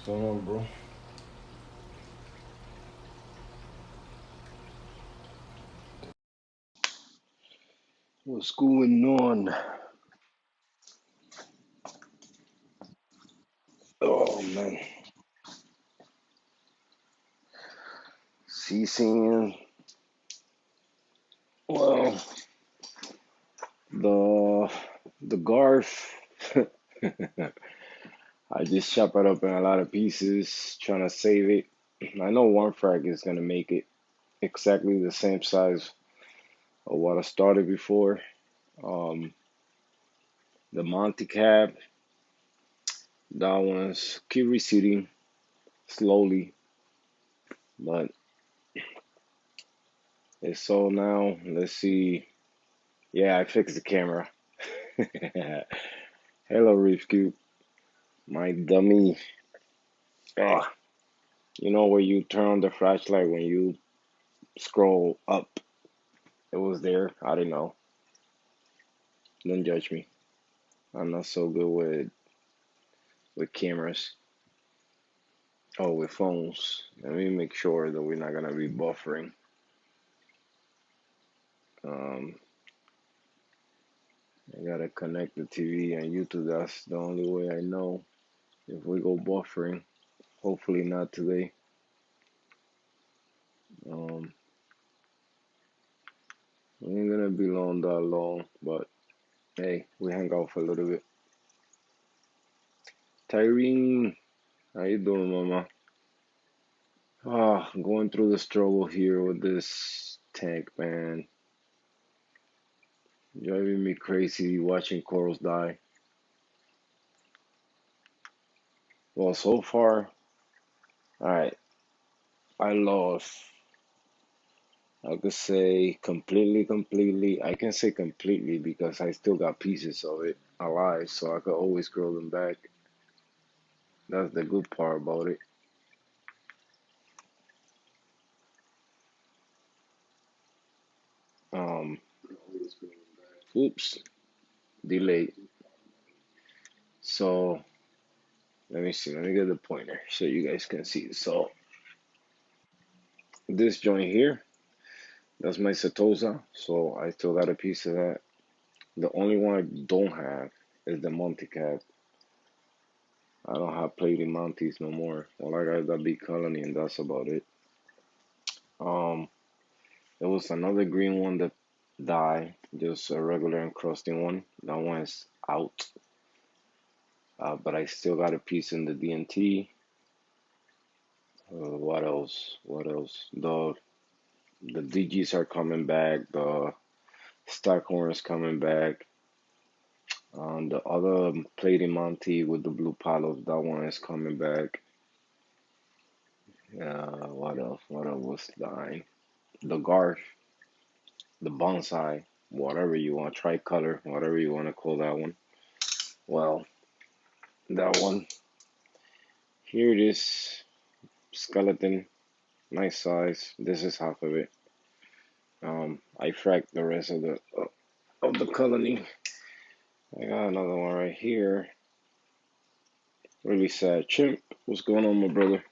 going on, bro? What's going on? Oh man, ceasing. Well, the the Garf. I just chop it up in a lot of pieces, trying to save it. I know one frag is gonna make it exactly the same size of what I started before. Um, the Monty Cab, that one's keep receding slowly, but it's so now. Let's see. Yeah, I fixed the camera. Hello, Reefing. My dummy. Ah, you know where you turn on the flashlight when you scroll up? It was there. I didn't know. Don't judge me. I'm not so good with cameras. Oh, with phones. Let me make sure that we're not gonna be buffering. Um, I gotta connect the TV and YouTube. That's the only way I know if we go buffering. Hopefully not today. Um, we ain't gonna be long that long, but hey, we hang out for a little bit. Tyrene, how you doing, mama? Ah, going through the struggle here with this tank, man. Driving me crazy watching corals die. Well, so far, alright, I lost. I could say completely. I can say completely because I still got pieces of it alive, so I could always grow them back. That's the good part about it. Um, oops, delayed. So let me see. Let me get the pointer so you guys can see. So this joint here, that's my Setosa. So I still got a piece of that. The only one I don't have is the Monty Cat. I don't have plated Monties no more. All I got is that big colony, and that's about it. Um, there was another green one that died, just a regular encrusting one. That one is out. But I still got a piece in the DNT. What else? What else? The DGs are coming back. The Stackhorn is coming back. The other plated Monty with the blue palos, that one is coming back. What else? What else was dying? The Garth, the Bonsai, whatever you want, tricolor, whatever you want to call that one. Well, that one. Here it is. Skeleton, nice size. This is half of it. I fracked the rest of the colony. I got another one right here. Really sad. Chimp, what's going on, my brother?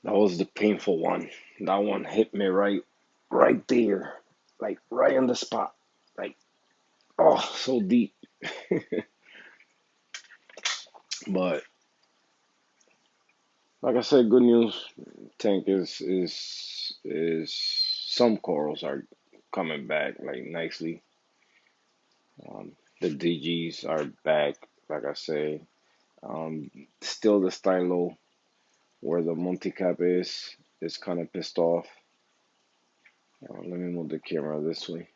That was the painful one. That one hit me right there, like right on the spot, like oh, so deep. But like I said, good news. Tank is some corals are coming back like nicely. Um, the DGs are back, like I say. Still the stylo where the multi cap is kind of pissed off. Let me move the camera this way.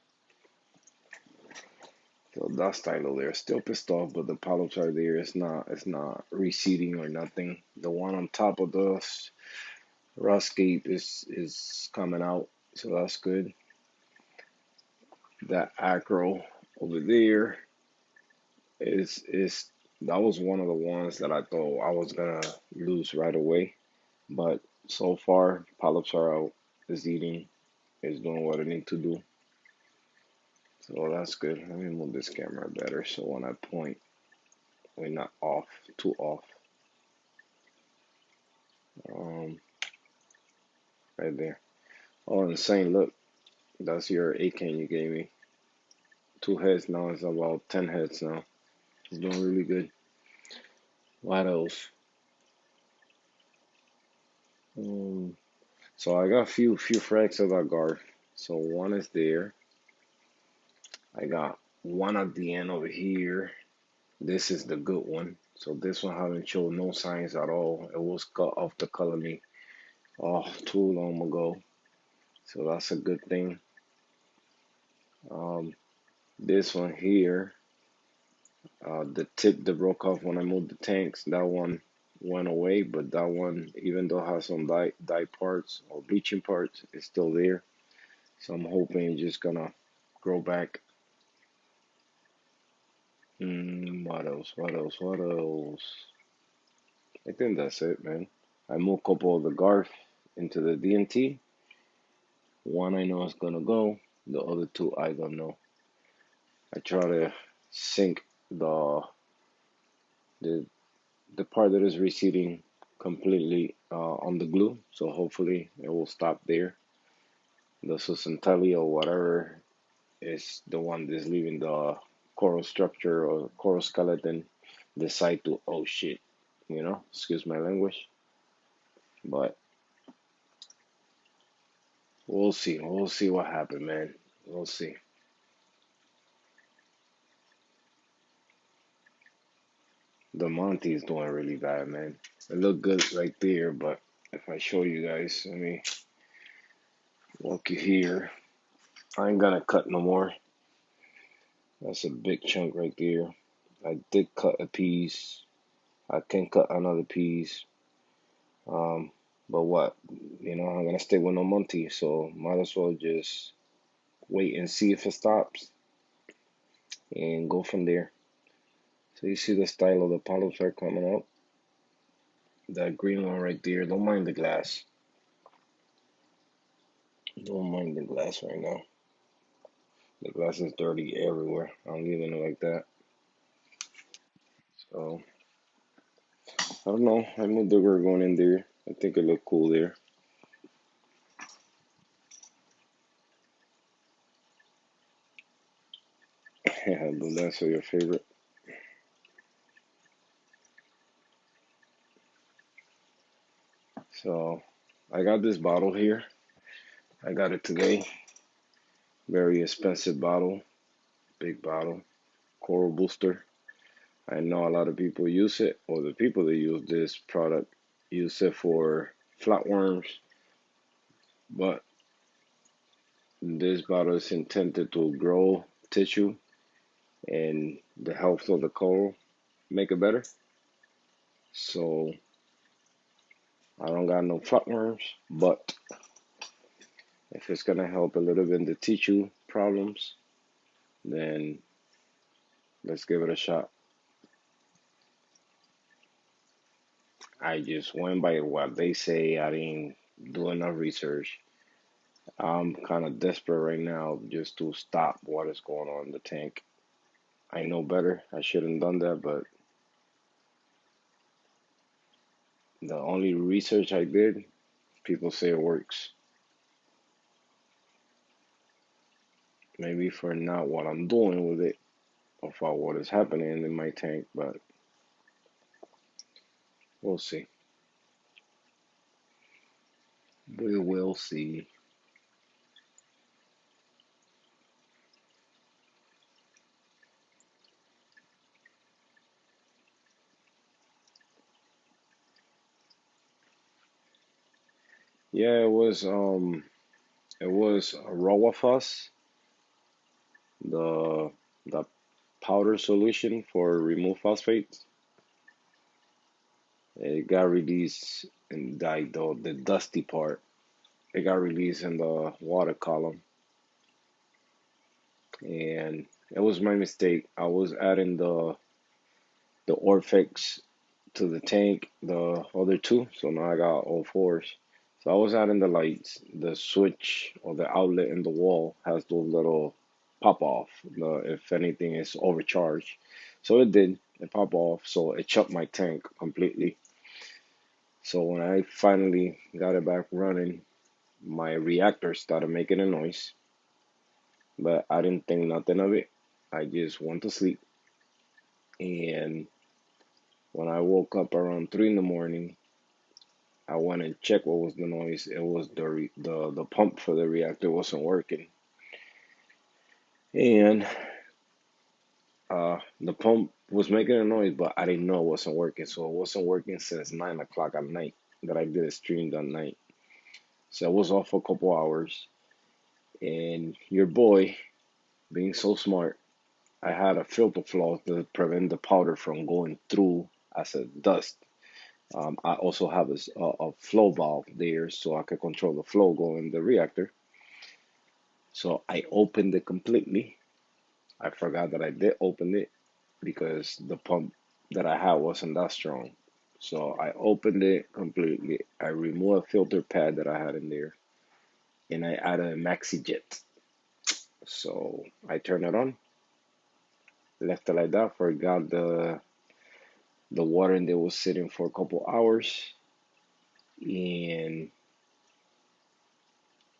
So that stylo there still pissed off, but the polyps are there. It's not receding or nothing. The one on top of the Ruscape is coming out, so that's good. That acro over there is that was one of the ones that I thought I was gonna lose right away. But so far, polyps are out. Is eating, is doing what it need to do. So that's good. Let me move this camera better so when I point, we're not off, too off. Um, right there. Oh, insane! Look, that's your 8 can you gave me. 2 heads now. It's about 10 heads now. It's doing really good. What else? Um, so I got a few frags of that Garth. So one is there. I got one at the end over here. This is the good one. So this one haven't showed no signs at all. It was cut off the colony too long ago. So that's a good thing. Um, this one here, the tip that broke off when I moved the tanks, that one went away, but that one, even though it has some dye parts or bleaching parts, it's still there. So I'm hoping it's just gonna grow back. What else? What else? What else? I think that's it, man. I moved a couple of the Garth into the DNT. One I know is gonna go. The other two I don't know. I try to sink the the part that is receding completely on the glue. So hopefully it will stop there. The Susantelli or whatever is the one that's leaving the coral structure or coral skeleton decide to, oh shit, excuse my language. But we'll see. We'll see what happens, man. We'll see. The Monty is doing really bad, man. It looked good right there, but if I show you guys, let me walk you here. I ain't gonna cut no more. That's a big chunk right there. I did cut a piece. I can cut another piece. Um, but what? I'm gonna stay with no Monty, so might as well just wait and see if it stops and go from there. So you see the style of the polyps are coming up. That green one right there. Don't mind the glass. Don't mind the glass right now. The glass is dirty everywhere. I'm leaving it like that. So I don't know. I moved the digger going in there. I think it looked cool there. Yeah, but that's your favorite. So I got this bottle here. I got it today. Very expensive bottle, big bottle, coral booster. I know a lot of people use it, or the people that use this product use it for flatworms, but this bottle is intended to grow tissue and the health of the coral, make it better. So I don't got no flatworms, but if it's gonna help a little bit in the tissue problems, then let's give it a shot. I just went by what they say. I didn't do enough research. I'm kind of desperate right now just to stop what is going on in the tank. I know better. I shouldn't done that, but the only research I did, people say it works. Maybe for not what I'm doing with it or for what is happening in my tank, but we'll see. We will see. Yeah, it was raw fuss, the the powder solution for remove phosphates. It got released and died though the dusty part. It got released in the water column, and it was my mistake. I was adding the Orfix to the tank, the other two, so now I got all fours. So I was adding the lights. The switch or the outlet in the wall has those little pop off. If anything is overcharged, so it did. It pop off, so it chucked my tank completely. So when I finally got it back running, my reactor started making a noise, but I didn't think nothing of it. I just went to sleep. And when I woke up around 3 in the morning, I went and checked what was the noise. It was the pump for the reactor wasn't working, and the pump was making a noise, but I didn't know it wasn't working. So it wasn't working since 9 o'clock at night that I did a stream that night. So I was off for a couple hours, and your boy, being so smart, I had a filter flaw to prevent the powder from going through as a dust. I also have a flow valve there so I could control the flow going in the reactor. So I opened it completely. I forgot that I did open it because the pump that I had wasn't that strong. So I opened it completely. I removed a filter pad that I had in there and I added a maxi jet. So I turned it on, left it like that, forgot the water in there was sitting for a couple hours, and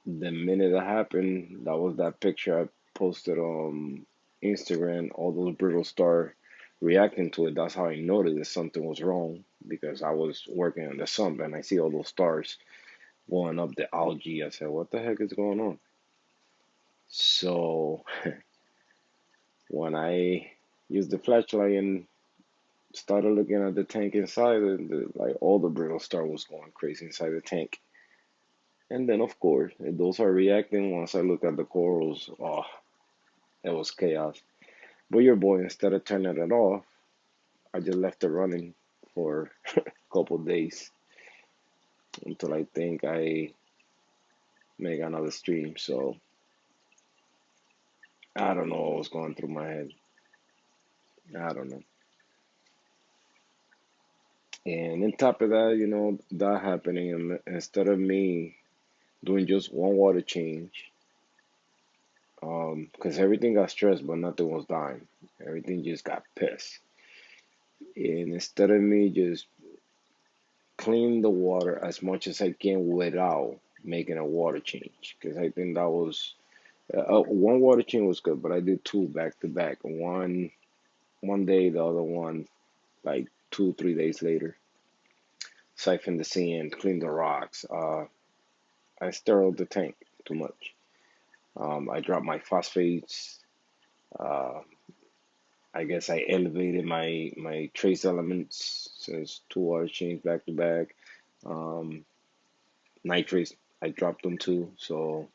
the minute that happened, that was that picture I posted on Instagram, all those brittle star reacting to it. That's how I noticed that something was wrong because I was working in the sump and I see all those stars going up the algae. I said, what the heck is going on? So when I used the flashlight and started looking at the tank inside, and like all the brittle star was going crazy inside the tank. And then, of course, if those are reacting, once I look at the corals, oh, it was chaos. But your boy, instead of turning it off, I just left it running for a couple days until I think I make another stream. So I don't know what was going through my head. I don't know. And on top of that, that happening, and instead of me doing just one water change, because everything got stressed, but nothing was dying. Everything just got pissed. And instead of me just clean the water as much as I can without making a water change, because I think that was one water change was good, but I did two back to back. One day, the other one like 2 3 days later. Siphon the sand, clean the rocks. I steriled the tank too much. I dropped my phosphates. Uh, I guess I elevated my trace elements since two water change back to back. Um, Nitrates, I dropped them too. So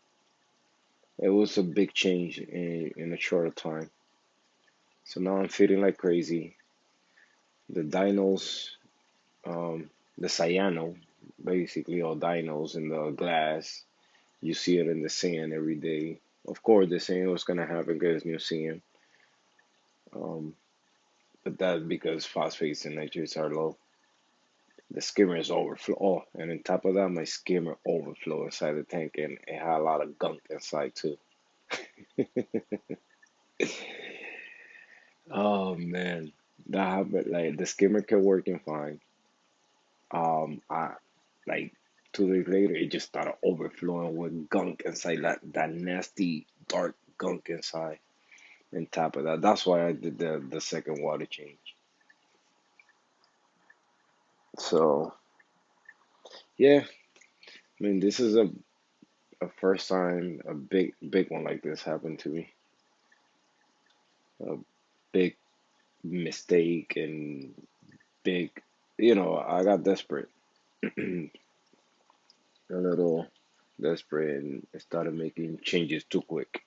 it was a big change in a shorter time. So now I'm feeding like crazy. The dinos, um, the cyano, basically all dinos in the glass. You see it in the sand every day. Of course, the same was gonna happen because new sand. Um, but that's because phosphates and nitrates are low. The skimmer is overflow. Oh, and on top of that, my skimmer overflow inside the tank, and it had a lot of gunk inside too. Oh man, that happened. Like the skimmer kept working fine. I like 2 days later, it just started overflowing with gunk inside that nasty dark gunk inside. On top of that, that's why I did the second water change. So yeah, I mean this is a first time a big one like this happened to me. A big mistake and big, I got desperate, a little desperate, and started making changes too quick.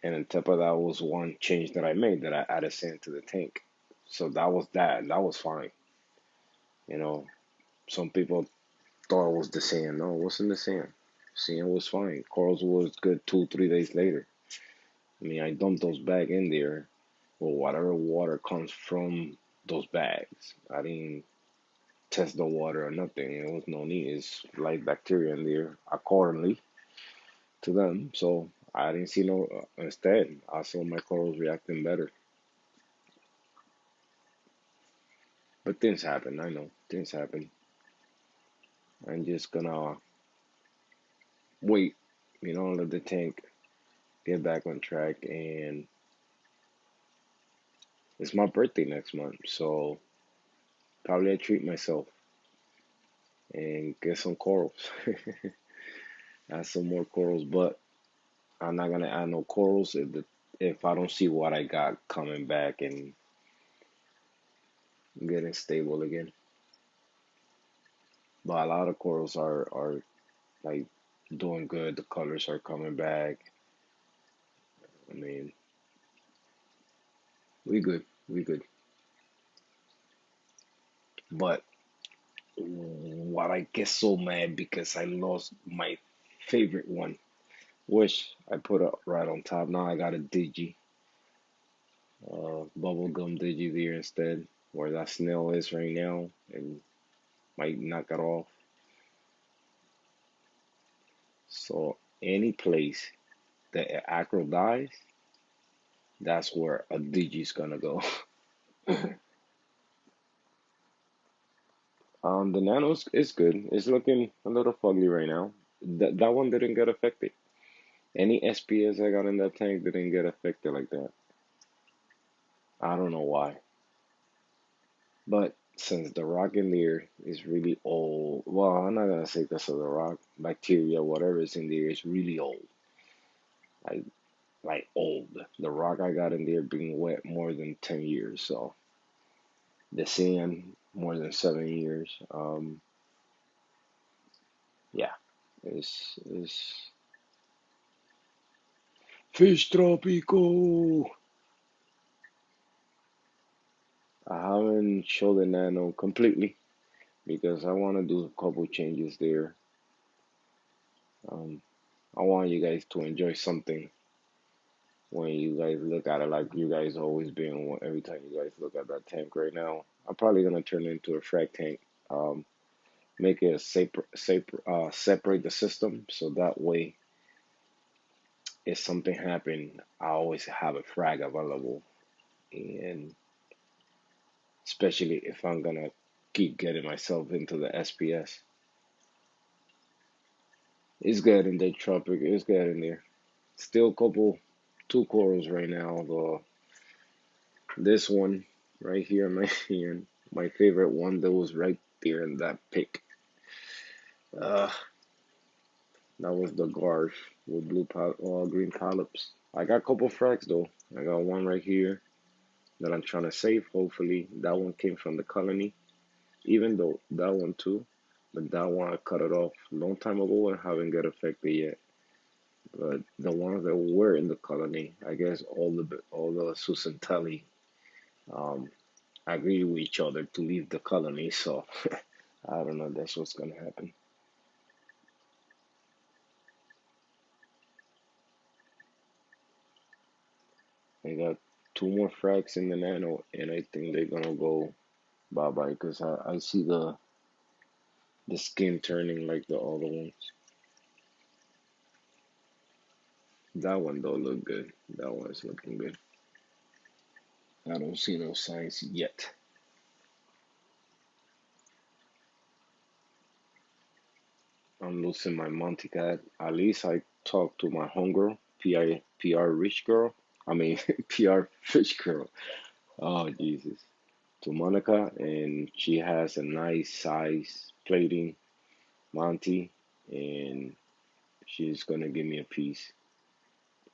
And on top of that was one change that I made that I added sand to the tank. So that was that. That was fine. You know, some people thought it was the sand. No, it wasn't the sand. Sand was fine. Corals was good 2 3 days later. I mean, I dumped those back in there. Well, whatever water comes from those bags. I didn't test the water or nothing. It was no need. It's live bacteria in there accordingly to them. So I didn't see no. Instead, I saw my corals reacting better. But things happen. I know things happen. I'm just gonna wait, let the tank get back on track. And it's my birthday next month, so probably I treat myself and get some corals. Add some more corals, but I'm not gonna add no corals if I don't see what I got coming back and getting stable again. But a lot of corals are like doing good. The colors are coming back. I mean, we good, we good. But what I get so mad because I lost my favorite one, which I put up right on top. Now I got a digi, bubblegum digi there instead, where that snail is right now, and might knock it off. So any place that an acro dies, that's where a digi's gonna go. The nanos is good. It's looking a little fugly right now. That one didn't get affected. Any SPS I got in that tank didn't get affected like that. I don't know why. But since the rock in there is really old, well, I'm not gonna say because of the rock, bacteria, whatever is in there is really old. Like like old. The rock I got in there being wet more than 10 years, so the sand more than 7 years. Yeah, it's fish tropico. I haven't showed the nano completely because I want to do a couple changes there. Um, I want you guys to enjoy something when you guys look at it, like you guys always been every time you guys look at that tank right now. I'm probably gonna turn it into a frac tank. Um, Make it a separate the system so that way if something happen, I always have a frag available, and especially if I'm gonna keep getting myself into the SPS. It's good in the tropic. It's good in there. Still couple two corals right now. This one right here in my hand, my favorite one that was right there in that pic. Uh, that was the Garf with green polyps. I got a couple frags though. I got one right here that I'm trying to save. Hopefully, that one came from the colony. Even though that one too, but that one I cut it off a long time ago and haven't got affected yet. But the ones that were in the colony, I guess all the Susantelli um, agree with each other to leave the colony. So I don't know. That's what's gonna happen. I got two more frags in the nano, and I think they're gonna go bye bye because I see the skin turning like the other ones. That one though look good. That one is looking good. I don't see no signs yet. I'm losing my Monty cat. At least I talked to my homegirl, PR rich girl. I mean PR rich girl. Oh Jesus. To Monica, and she has a nice size plating Monty, and she's gonna give me a piece.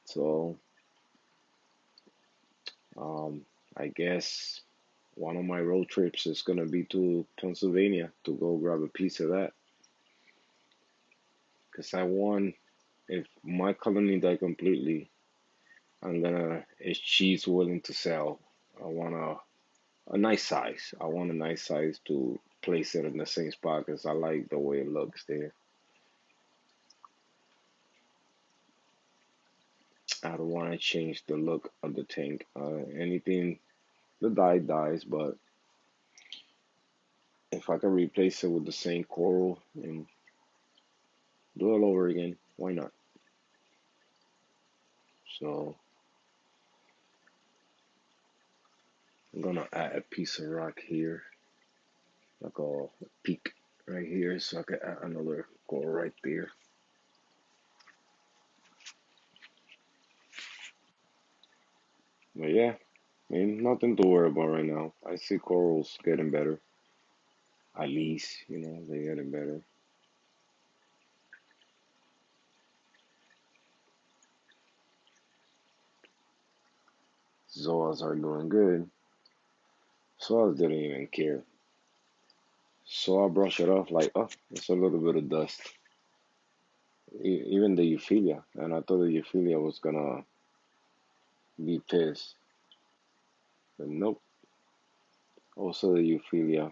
So um, I guess one of my road trips is gonna be to Pennsylvania to go grab a piece of that. Cause I want, if my colony die completely, I'm gonna, if she's willing to sell, I want a nice size. I want a nice size to place it in the same spot because I like the way it looks there. I don't want to change the look of the tank. Anything, the dye dies, but if I can replace it with the same coral and do it over again, why not? So I'm gonna add a piece of rock here. like a peak right here, so I could add another coral right there. But yeah, I mean, nothing to worry about right now. I see corals getting better. At least, they're getting better. Zoas are doing good. Zoas didn't even care. So I brush it off like, oh, it's a little bit of dust. Even the Euphilia, and I thought the Euphilia was gonna be pissed, but nope. Also, the Euphilia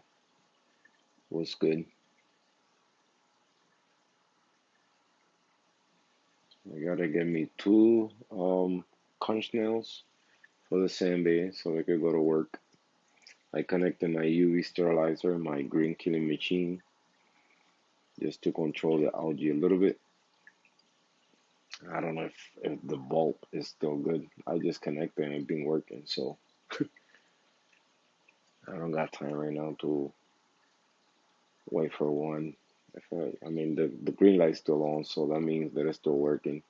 was good. I gotta get me two conch nails for the sand bay so I could go to work. I connected my UV sterilizer, my green killing machine, just to control the algae a little bit. I don't know if the bulb is still good. I just connected and it's been working, so I don't got time right now to wait for one. I mean, the green light's still on, so that means that it's still working.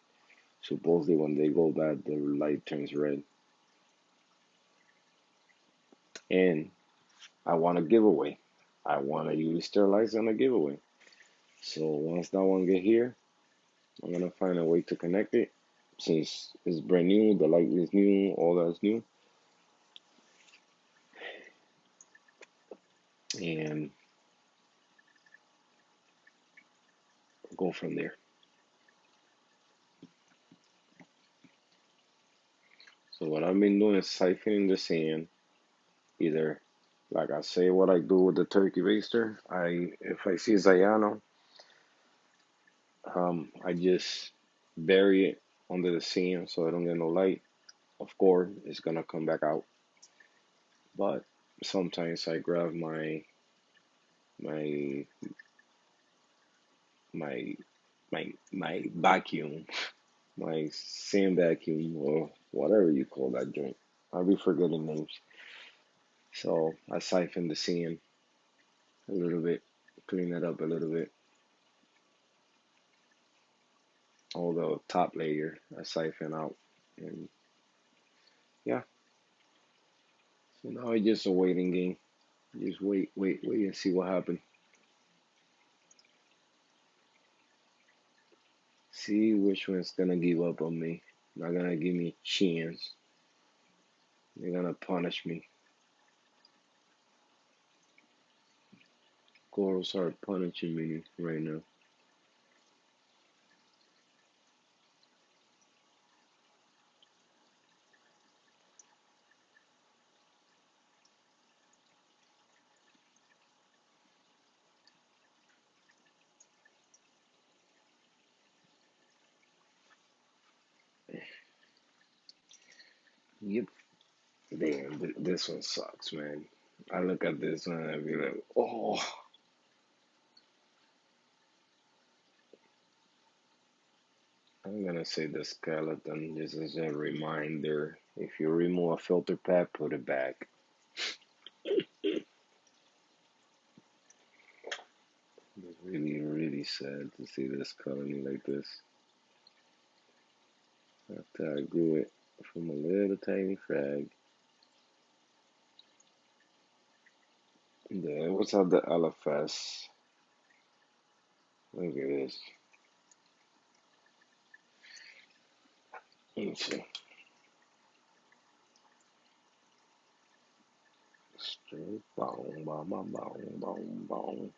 Supposedly, when they go bad, the light turns red. And I want a giveaway. I want a UV sterilizer and a giveaway. So once that one get here, I'm gonna find a way to connect it. Since it's brand new, the light is new, all that's new, and go from there. So what I've been doing is siphoning the sand. Either, like I say, what I do with the turkey baster. If I see Zayano, I just bury it under the sand so I don't get no light. Of course, it's gonna come back out. But sometimes I grab my my my vacuum, my sand vacuum, or whatever you call that joint. I'll be forgetting names. So I siphon the sand a little bit, clean it up a little bit. All the top layer I siphon out, and yeah. So now it's just a waiting game. Just wait, wait, wait, and see what happens. See which one's gonna give up on me. Not gonna give me a chance. They're gonna punish me. Corals are punishing me right now. Yep. Damn, this one sucks, man. I look at this one and I be like, oh, I'm gonna say the skeleton just as a reminder. If you remove a filter pad, put it back. It's really, really sad to see this colony like this. After I grew it from a little tiny frag. Then what's up the LFS? Look at this. Let me see. Straight boom, boom, boom, boom, boom, boom.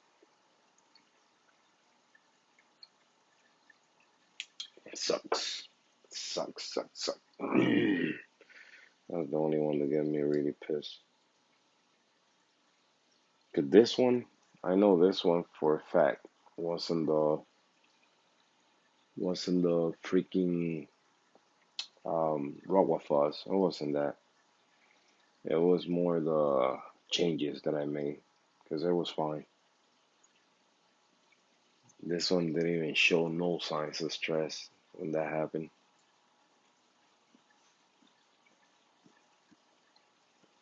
It sucks. Sucks, sucks, sucks. That's the only one that get me really pissed. Cause this one, I know this one for a fact wasn't the wasn't the freaking Rock Fuzz. It wasn't that. It was more the changes that I made. Cause it was fine. This one didn't even show no signs of stress when that happened.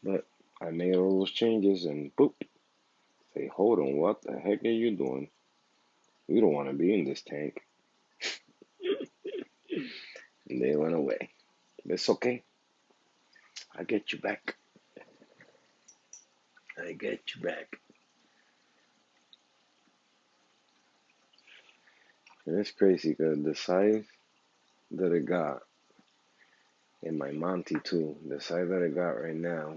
But I made all those changes and boop, Say, hold on, what the heck are you doing? We don't want to be in this tank. And they went away. It's okay. I get you back. I get you back. And it's crazy because the size that it got, and my Monty too, the size that it got right now,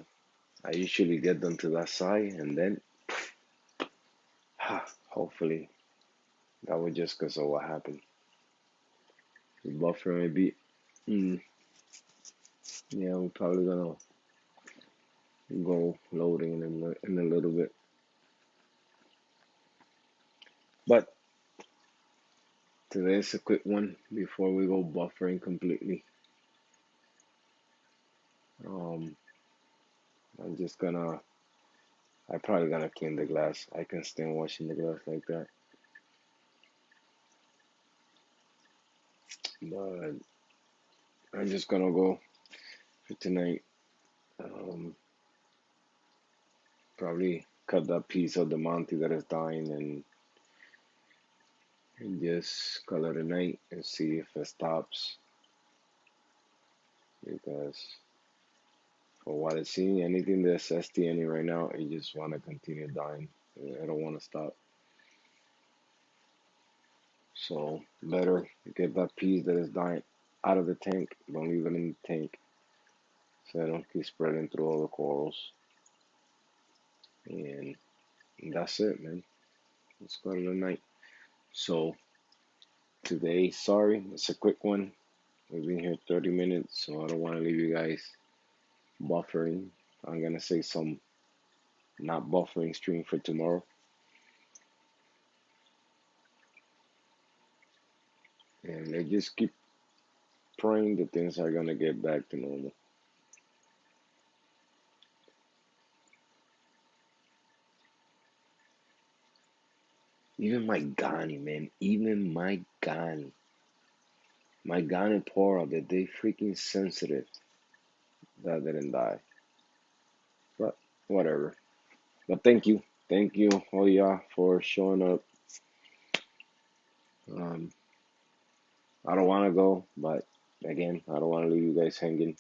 I usually get them to that size and then, hopefully, that was just because of what happened. The buffer may be, yeah, we're probably gonna go loading in a little bit. But today's a quick one before we go buffering completely. Um, I'm just gonna, I probably gonna clean the glass. I can stand washing the glass like that. But I'm just gonna go for tonight. Um, Probably cut that piece of the Monty that is dying and just call it a night and see if it stops. Because for what I see, anything that's STNing right now, I just want to continue dying. I don't want to stop. So better get that piece that is dying out of the tank. Don't leave it in the tank so I don't keep spreading through all the corals. And that's it, man. Let's call it a night. So today, sorry, it's a quick one. We've been here 30 minutes, so I don't want to leave you guys buffering. I'm gonna say some not buffering stream for tomorrow. And I just keep praying that things are gonna get back to normal. Even my Ghani, man, even my Ghani. My Ghani Pora, that they freaking sensitive. That didn't die. But whatever. But thank you. Thank you, all y'all, for showing up. Um, I don't want to go, but again, I don't want to leave you guys hanging.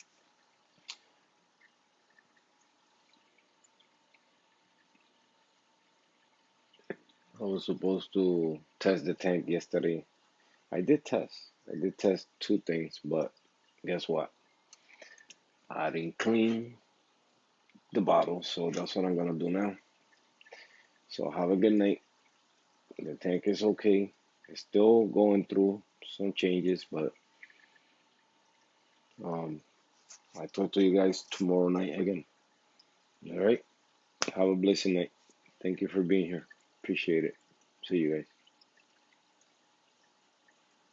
I was supposed to test the tank yesterday. I did test. I did test two things, but guess what? I didn't clean the bottle, so that's what I'm gonna do now. So have a good night. The tank is okay. It's still going through some changes, but um, I talk to you guys tomorrow night again. All right. Have a blessed night. Thank you for being here. Appreciate it. See you guys.